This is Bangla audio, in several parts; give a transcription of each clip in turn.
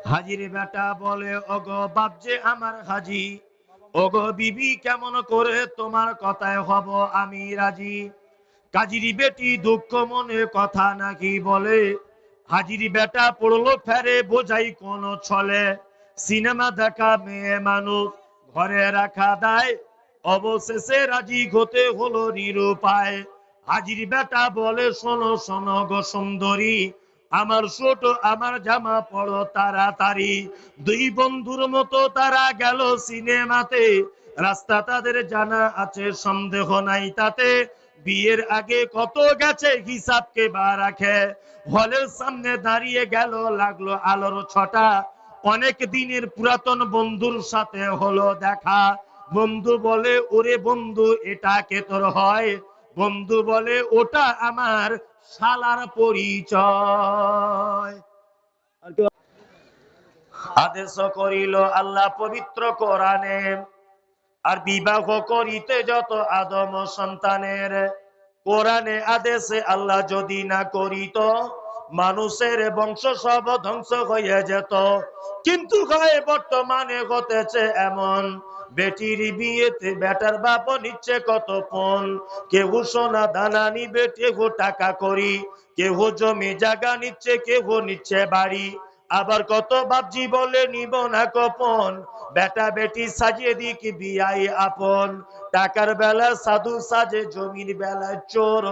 হাজির বেটা বলে, ওগো বাপ যে আমার হাজি, ওগো বিবি কেমন করে তোমার কথায় হব আমি রাজি। কাজীর বেটি দুঃখ মনে কথা নাকি বলে, হাজির বেটা পড়লো ফেরে বোঝাই কোন ছলে। সিনেমা দেখা মেয়ে মানুষ ঘরে রাখা দায়, অবশেষে রাজি হতে হলো নিরুপায়। হাজির বেটা বলে, শোনো শোনো গো সুন্দরী, আমার ছোট আমার জামা পড়ো তাড়াতাড়ি। দুই বন্ধুর মতো তারা গেল সিনেমাতে, রাস্তা তাদের জানা আছে সন্দেহ নাই তাতে। বিয়ের আগে কত গেছে হিসাব কে বা রাখে, হলের সামনে দাঁড়িয়ে গেল লাগলো আলোর ছটা। অনেক দিনের পুরাতন বন্ধুর সাথে হলো দেখা। বন্ধু বলে, ওরে বন্ধু এটা কে তোর হয়? বন্ধু বলে, ওটা আমার শালার পরিচয়। আদেশ করিল আল্লাহ পবিত্র কোরআনে, আর বিবাহ করিতে যত আদম সন্তানের। কোরআনে আদেশে আল্লাহ যদি না করিত, মানুষের বংশ সব ধ্বংস হয়ে যেত। কিন্তু হয় বর্তমানে হতেছে এমন, বেটির বিয়েতে বেটার বাপ নিচ্ছে কত পণ। কেউ সোনা দানা নিবে, কেউ টাকা করি, কেউ জমি জায়গা নিচ্ছে, কেউ নিচ্ছে বাড়ি। আবার কত বাপজি বলে নিব না কপন, বেটা বেটি সাজিয়ে দিক বিয়াই আপন। টাকার বেলা সাধু সাজে, জমির বেলা চোর।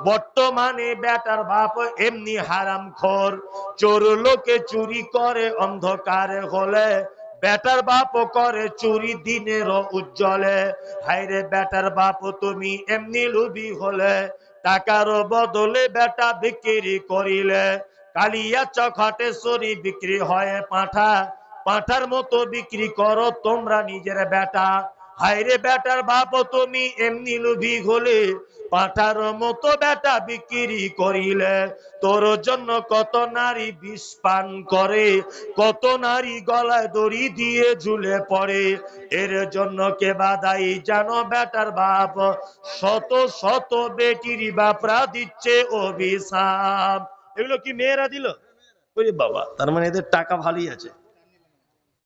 বর্তমানে বেটার বাপ এমনি হারাম খোর। চোর লোকে চুরি করে অন্ধকারে হলে, বেটার বাপ করে চুরি দিনের উজ্জ্বলে। হায়রে বেটার বাপ তুমি এমনি লুবি হলে, টাকার বদলে বেটা বিক্রি করিলে। কালিয়া চখাটে সরি বিক্রি হয় পাঁঠা, পাঁঠার মতো বিক্রি করো তোমরা নিজের বেটা। হায়রে বেটার বাপ তুমি এমনি লোভী হলে, পাঁঠার মতো বেটা বিক্রি করিলে। তোর জন্য কত নারী বিষ পান করে, কত নারী গলায় দড়ি দিয়ে ঝুলে পড়ে। এর জন্য কে বাদাই জানো বেটার বাপ, শত শত বেটির বাপরা দিচ্ছে অভিশাপ। এগুলো কি মেয়েরা দিল? ওরে বাবা, তার মানে এদের টাকা ভালোই আছে।